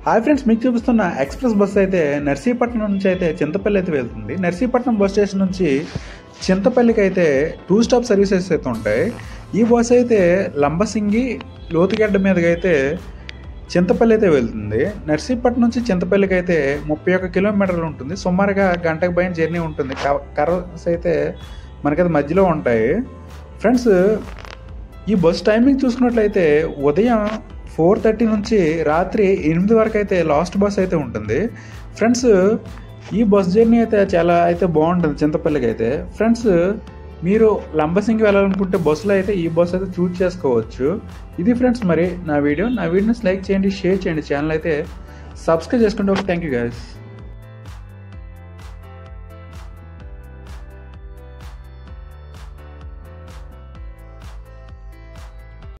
Hi friends, మీకు చూపిస్తున్న express bus అయితే నర్సీపట్నం నుంచి అయితే చింతపల్లి అయితే వెళ్తుంది. నర్సీపట్నం బస్ స్టేషన్ నుంచి చింతపల్లికి అయితే 2 స్టాప్ సర్వీసెస్ అయితే ఉంటాయి. ఈ బస్సు అయితే లంబసింగి లోతుగడ్డ మీదకి అయితే చింతపల్లి అయితే వెళ్తుంది. నర్సీపట్నం నుంచి చింతపల్లికి అయితే 31 కిలోమీటర్లు ఉంటుంది. సుమారుగా గంటకు పైన జర్నీ ఉంటుంది. కర్వ్స్ అయితే మనకైతే మధ్యలో ఉంటాయి. ఫ్రెండ్స్, ఈ బస్ టైమింగ్ చూసుకున్నట్లయితే ఉదయం 4:30 నుంచి రాత్రి 8 వరకు అయితే లాస్ట్ బస్ అయితే ఉంటుంది. ఫ్రెండ్స్, ఈ బస్ జర్నీ అయితే చాలా అయితే బాగుంటుంది చింతపల్లికి అయితే. ఫ్రెండ్స్, మీరు లంబసింగి వెళ్ళాలనుకుంటే బస్సులో అయితే ఈ బస్సు అయితే చూస్ చేసుకోవచ్చు. ఇది ఫ్రెండ్స్ మరి నా వీడియోని లైక్ చేయండి, షేర్ చేయండి, ఛానల్ అయితే సబ్స్క్రైబ్ చేసుకుంటే థ్యాంక్ యూ గైస్.